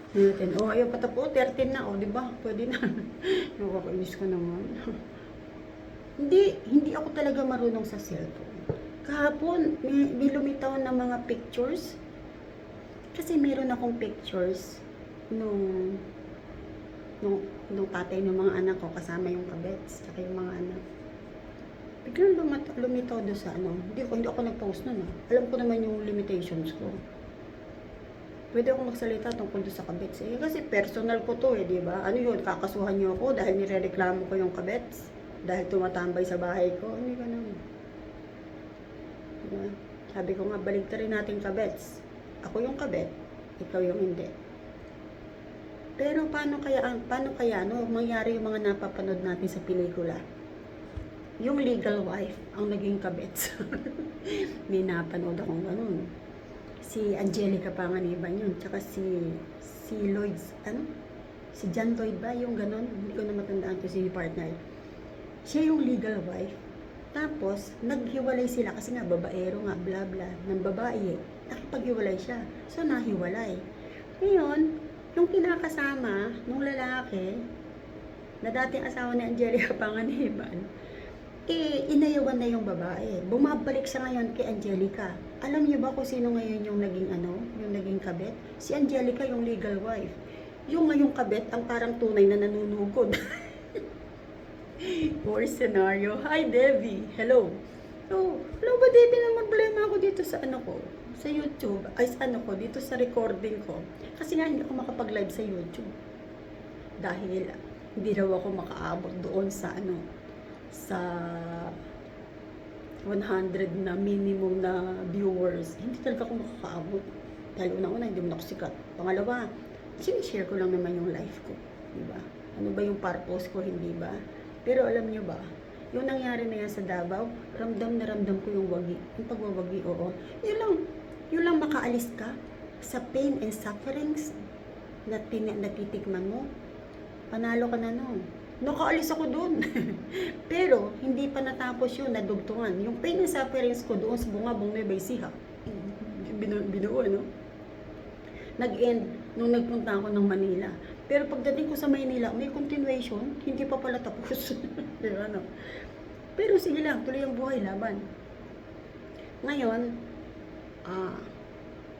Natin. Oh, ayaw pa po, 13 na, oh, di ba? Pwede na. Nakakainis ko naman. Hindi ako talaga marunong sa cellphone. Kahapon, may lumitaw ng mga pictures. Kasi meron akong pictures nung nung tatay ng mga anak ko kasama yung kabets, tsaka yung mga anak. Biglang lumitaw doon sa ano. Hindi ako nag-post nun ah. Alam ko naman yung limitations ko. Pwede akong magsalita tungkol doon sa kabets eh. Kasi personal ko to eh, di ba? Ano yun, kakasuhan niyo ako dahil nirereklamo ko yung kabets? Dahil tumatambay sa bahay ko? Hindi ka naman. Diba? Sabi ko nga, baligtarin natin kabets. Ako yung kabet, ikaw yung hindi. Pero paano kaya no, mangyari yung mga napapanood natin sa pelikula? Yung legal wife ang naging kabets. May napanood akong ganun. Si Angelica Panganiban yun, tsaka si Lloyd, si John Lloyd ba, yung ganun, hindi ko na matandaan to si partner. Siya yung legal wife. Tapos, naghiwalay sila kasi nga babaero nga, bla bla, ng babae eh. Nakipaghiwalay siya. So, nahiwalay. Ngayon, yung kinakasama nung lalaki, na dating asawa ni Angelica Panganiban, inayawan na yung babae. Bumabalik siya ngayon kay Angelica. Alam niyo ba kung sino ngayon yung naging yung naging kabet? Si Angelica yung legal wife. Yung ngayong kabet, ang parang tunay na nanunugod. Worst scenario. Hi, Debbie. Hello. So, hello ba, Debbie, na problema ako dito sa ko? Sa YouTube. Ay, sa ko? Dito sa recording ko. Kasi nga, hindi ako makapag-live sa YouTube. Dahil, hindi raw ako makaabot doon sa sa 100 na minimum na viewers. Hindi talaga ako makakaabot. Dahil una-una, hindi mo ako sikat. Pangalawa, sinishare ko lang naman yung life ko. Diba? Ano ba yung purpose ko, hindi ba? Pero alam nyo ba, yung nangyari na yan sa Davao, ramdam na ramdam ko yung wagi. Yung pagwawagi, oo. Yun lang makaalis ka sa pain and sufferings na natitikman mo. Panalo ka na nun. Nakaalis ako doon. Pero, hindi pa natapos yun, nadugtungan. Yung pain and sufferings ko doon sa Bungabong Nueva Ecija. Binuo, no? Nag-end nung nagpunta ako ng Manila. Pero pagdating ko sa Manila, may continuation, hindi pa pala tapos. Ano? Pero sige lang, tuloy ang buhay, laban. Ngayon,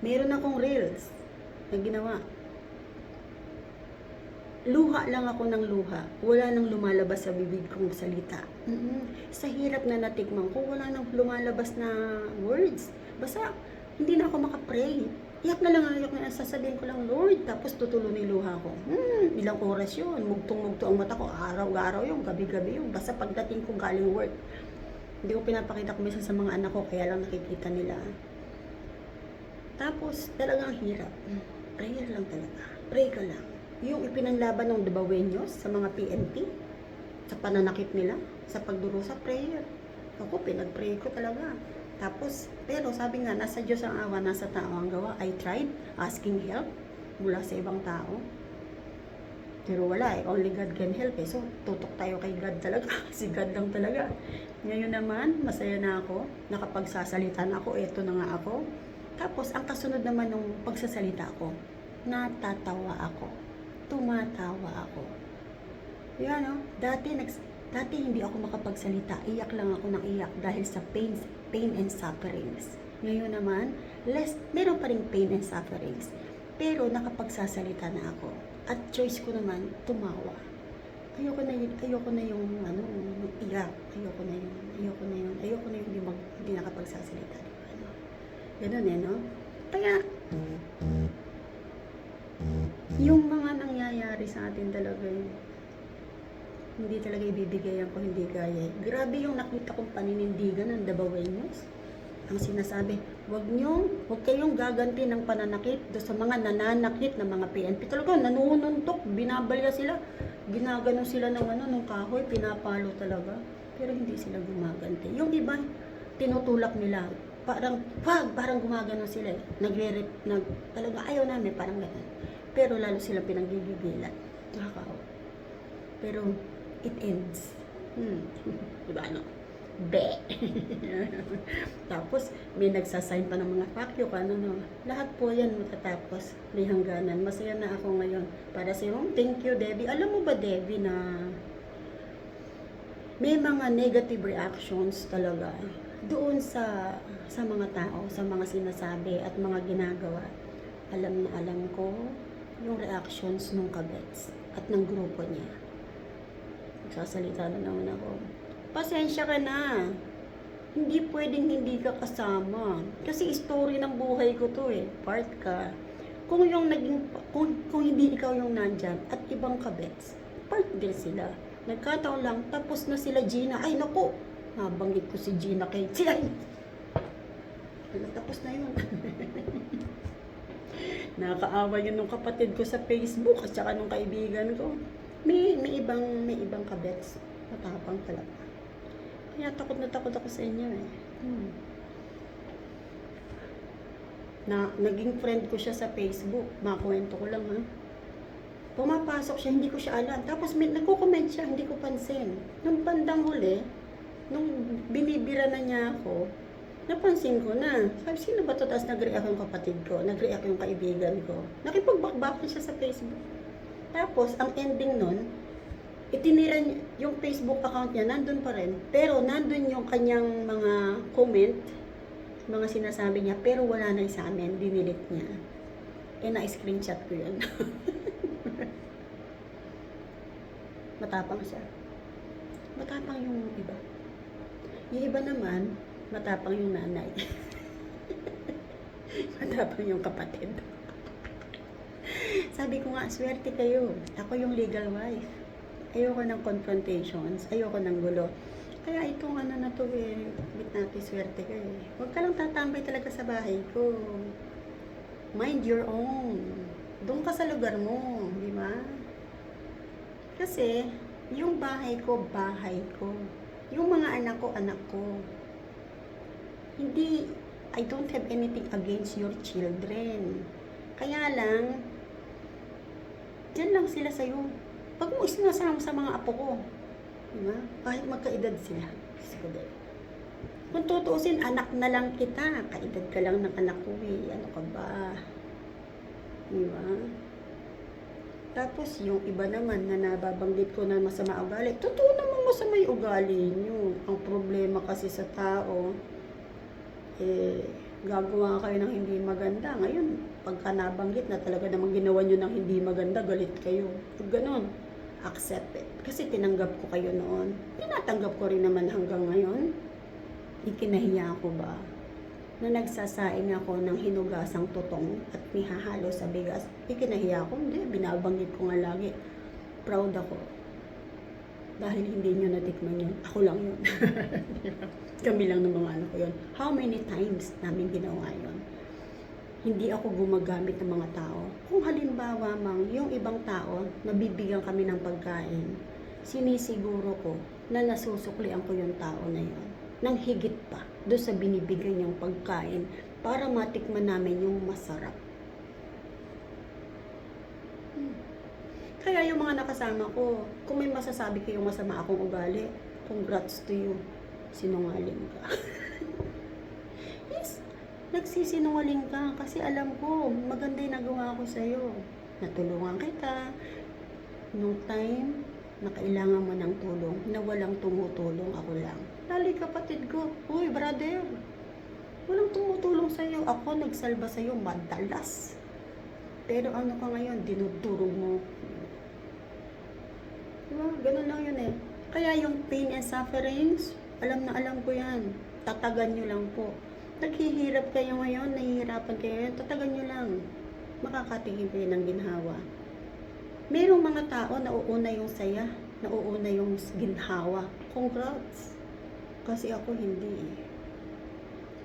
meron akong reels na ginawa. Luha lang ako ng luha. Wala nang lumalabas sa bibig kong salita. Sa hirap na natikman ko, wala nang lumalabas na words. Basta, hindi na ako makapray. Iyak na lang, sasabihin ko lang, Lord, tapos tutulo ni luha ko. Ilang oras yun, mugtong-mugto ang mata ko, araw-araw yun, gabi-gabi yun. Basta pagdating ko galing work, hindi ko pinapakita ko minsan sa mga anak ko, kaya lang nakikita nila. Tapos, talagang hirap. Prayer lang talaga. Pray ka lang. Yung ipinanglaban ng Dabawenyos sa mga PNP, sa pananakit nila, sa pagdurusa, prayer. Ako, pinag-pray ko talaga. Tapos, pero sabi nga, nasa Diyos ang awa, nasa tao ang gawa. I tried asking help mula sa ibang tao. Pero wala eh, only God can help eh. So, tutok tayo kay God talaga. Si God lang talaga. Ngayon naman, masaya na ako. Nakapagsasalita na ako, eto na nga ako. Tapos, ang kasunod naman ng pagsasalita ko, natatawa ako. Tumatawa ako. Yan no? Dati hindi ako makapagsalita. Iyak lang ako ng iyak dahil sa pain and sufferings. Ngayon naman, meron pa ring pain and sufferings. Pero nakapagsasalita na ako. At choice ko naman, tumawa. Ayoko na yung iyak. Ayoko na yung hindi nakapagsasalita. Ganun eh, no? Kaya, yung mga nangyayari sa atin talaga hindi talaga ibibigay ko, hindi kaya. Grabe yung nakita kong paninindigan ng Dabawenyos. Ang sinasabi, huwag kayong gaganti ng pananakit do sa mga nananakit ng mga PNP. Talaga, nanununtok, binabalya sila, ginagano sila ng kahoy, pinapalo talaga. Pero hindi sila gumaganti. Yung iba, tinutulak nila. Parang gumagano sila eh. Talaga ayaw namin, parang gano'n. Pero lalo sila pinanggigigilan. Nakakawa. Pero, it ends. Diba ano? Be! Tapos, may nagsasign pa ng mga fuck you, ano. Lahat po yan matatapos. May hangganan. Masaya na ako ngayon. Para sa iyo, thank you, Debbie. Alam mo ba, Debbie, na may mga negative reactions talaga doon sa mga tao, sa mga sinasabi at mga ginagawa. Alam na alam ko yung reactions nung kabets at ng grupo niya. Magsasalita na naman ako. Pasensya ka na. Hindi pwedeng hindi ka kasama. Kasi story ng buhay ko to eh. Part ka. Kung hindi ikaw yung nandyan at ibang kabets, part din sila. Nagkataon lang, tapos na sila Gina. Ay, naku! Nabanggit ko si Gina kay Tiay. Tapos na yun. Nakakaawa yun nung kapatid ko sa Facebook at saka nung kaibigan ko. May ibang kabets. Matapang talaga. Kaya takot na takot ako sa inyo eh. Naging friend ko siya sa Facebook. Makuwento ko lang ha. Pumapasok siya, hindi ko siya alam. Tapos nagko-comment siya, hindi ko pansin. Nung bandang huli, nung binibira na niya ako, napansin ko na. Sabi, sino ba ito? Tapos nag-react yung kapatid ko, nag-react yung kaibigan ko. Nakipagbakbakan siya sa Facebook. Tapos, ang ending nun, itinira niya, yung Facebook account niya, nandun pa rin. Pero, nandun yung kanyang mga comment, mga sinasabi niya, pero wala na sa amin, dinilit niya. Na-screenshot ko yun. Matapang siya. Matapang yung iba. Yung iba naman, matapang yung nanay. Matapang yung kapatid. Sabi ko nga, swerte kayo. Ako yung legal wife. Ayoko ng confrontations. Ayoko ng gulo. Kaya itong na to eh, bit natin swerte kayo eh. Huwag ka lang tatambay talaga sa bahay ko. Mind your own. Doon ka sa lugar mo. Di ba? Kasi, yung bahay ko. Yung mga anak ko. Hindi, I don't have anything against your children. Kaya lang, dyan lang sila sa'yo. Pag mo isinasama sa mga apo ko, diba? Kahit magkaedad sila. Kung tutuusin, anak na lang kita. Kaedad ka lang ng anak ko eh. Ano ka ba? Diba? Tapos, yung iba naman na nababanggit ko na masama ugali, totoo naman masama yung ugali nyo. Ang problema kasi sa tao, gagawa kayo ng hindi maganda. Ngayon, pagka nabanggit na talaga namang ginawa nyo ng hindi maganda, galit kayo. Pag ganun, accept it. Kasi tinanggap ko kayo noon. Tinatanggap ko rin naman hanggang ngayon. Ikinahiya ko ba? Na nagsasaing ako ng hinugasang tutong at nihahalo sa bigas, ikinahiya ko, hindi, binabanggit ko nga lagi. Proud ako. Dahil hindi nyo natikman yun. Ako lang yun. Kami lang ng mga anak ko yun. How many times namin ginawa yun? Hindi ako gumagamit ng mga tao. Kung halimbawa mang, yung ibang tao, nabibigyan kami ng pagkain, sinisiguro ko na nasusuklian ko yung tao na yun. Nang higit pa doon sa binibigay niyang pagkain para matikman namin yung masarap. Kaya yung mga nakasama ko, kung may masasabi kayong masama akong ugali, congrats to you. Sinungaling ka. Yes, nagsisinungaling ka kasi alam ko, maganda yung nagawa ko sa'yo. Natulungan kita. Nung time na kailangan mo ng tulong, na walang tumutulong, ako lang. Lali kapatid ko, uy brother, walang tumutulong sa'yo. Ako nagsalba sa'yo, madalas. Pero ano ka ngayon, dinudurog mo. Diba? Ganun lang yun eh. Kaya yung pain and sufferings, alam na alam ko yan. Tatagan nyo lang po. Naghihirap kayo ngayon, nahihirapan kayo ngayon, tatagan nyo lang. Makakatingin kayo ng ginhawa. Merong mga tao na uuna yung saya, na uuna yung ginhawa. Congrats. Kasi ako hindi.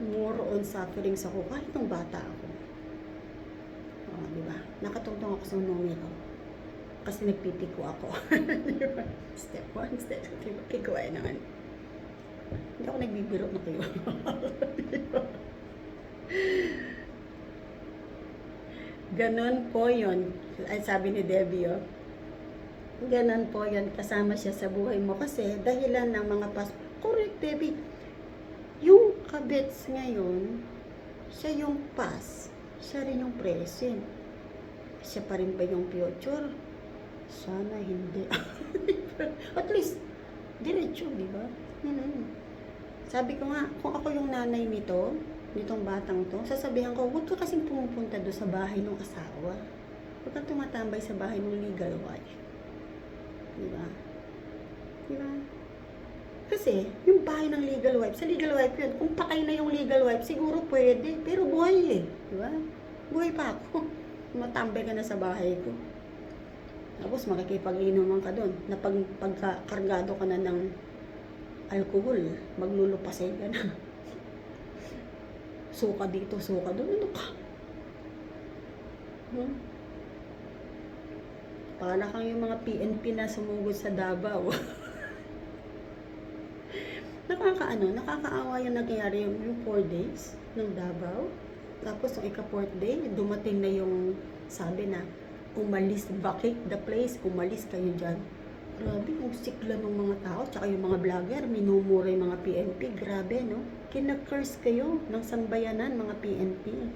More on sufferings ako kahit nung bata ako. Oh, di ba? Nakatungtong ako sa numero. Kasi nagpipiko ako. Step 1, step 2, pikuhay naman. Hindi ako nagbibiro na kayo. Ganon po yun. Ay, sabi ni Debbie, ganon po yun. Kasama siya sa buhay mo. Kasi dahilan ng mga Correct, baby. Yung kabits ngayon, siya yung past, siya rin yung present. Siya pa rin ba yung future? Sana hindi. At least, diretso, di ba? Sabi ko nga, kung ako yung nanay nitong batang to, sasabihan ko, huwag ka kasing pumupunta doon sa bahay ng asawa. Huwag kang tumatambay sa bahay ng legal wife. Di ba? Di ba? Kasi, yung bahay ng legal wife, sa legal wife yun, kung patay na yung legal wife, siguro pwede. Pero buhay eh. Di ba? Buhay pa ako. Matambay ka na sa bahay ko. Tapos makikipag-inuman ka doon. Na pagkakargado ka na ng alcohol, maglulupasay ka na. Suka dito, suka doon. Ano ka? Para kang yung mga PNP na sumugod sa Davao. Nakakaawa yung nangyayari yung 4 days ng Davao. Tapos yung ika-4th day, dumating na yung sabi na, umalis, vacate the place, umalis kayo dyan. Grabe, yung sikla ng mga tao, tsaka yung mga vlogger, minumura yung mga PNP. Grabe, no? Kinakurs kayo ng sambayanan, mga PNP.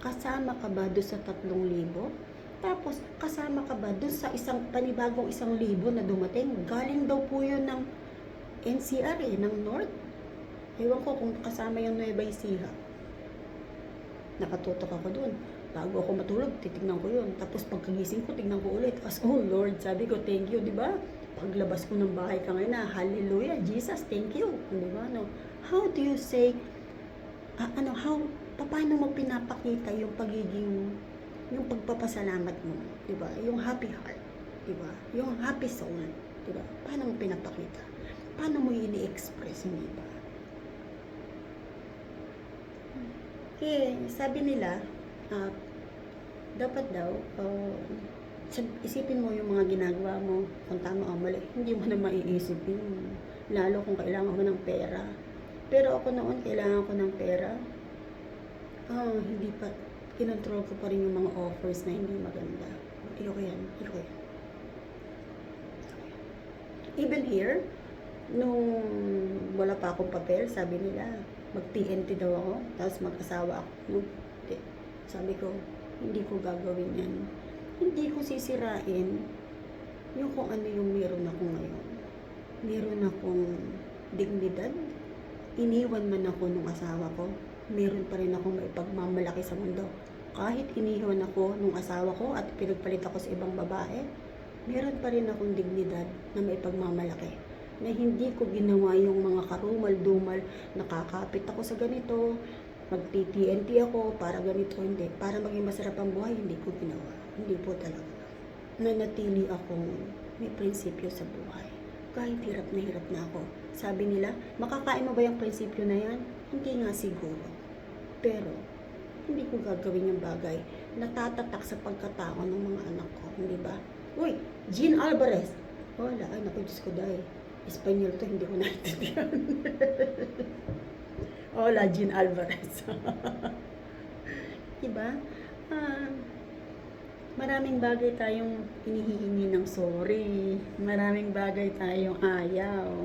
Kasama ka ba doon sa 3,000? Tapos, kasama ka ba doon sa panibagong 1,000 na dumating? Galing daw po yun ng NCR ng North. Ewan ko kung kasama yung Nueva Ecija. Nakatutok ako doon. Bago ako matulog, titignan ko yun. Tapos pagkagising ko, tignan ko ulit. As, oh Lord, sabi ko, thank you, di ba? Paglabas ko ng bahay ka ngayon na, hallelujah, Jesus, thank you. Di ba? No? How do you say, paano mo pinapakita yung yung pagpapasalamat mo, di ba? Yung happy heart, di ba? Yung happy soul, di ba? Paano mo pinapakita? Paano mo ini-express, di ba? Sabi nila, dapat daw, isipin mo yung mga ginagawa mo, kung tama o mali, hindi mo na maiisip yun. Lalo kung kailangan mo ng pera. Pero ako noon, kailangan ko ng pera. Hindi pa, kinontrol ko pa rin yung mga offers na hindi maganda. Ayoko yan. Even here, nung wala pa akong papel, sabi nila, mag-TNT daw ako, tapos mag-asawa ako. No? Sabi ko, hindi ko gagawin yan. Hindi ko sisirain yung kung ano yung meron ako ngayon. Meron akong dignidad. Iniwan man ako nung asawa ko, meron pa rin akong maipagmamalaki sa mundo. Kahit iniwan ako nung asawa ko at pinagpalit ako sa ibang babae, meron pa rin akong dignidad na maipagmamalaki. Na hindi ko ginawa yung mga karumal-dumal, nakakapit ako sa ganito, mag-TNT ako para ganito, hindi. Para maging masarap ang buhay, hindi ko ginawa. Hindi po talaga. Nanatili akong may prinsipyo sa buhay. Kahit hirap na ako. Sabi nila, makakain mo ba yung prinsipyo na yan? Hindi nga siguro. Pero, hindi ko gagawin yung bagay na tatatak sa pagkatao ng mga anak ko. Hindi ba? Uy, Jean Alvarez! Wala, ay naku, Diyos ko dahil. Espanyol to, hindi ko naintindihan. Hola, Jean Alvarez. Diba? Maraming bagay tayong hinihingi ng sorry. Maraming bagay tayong ayaw.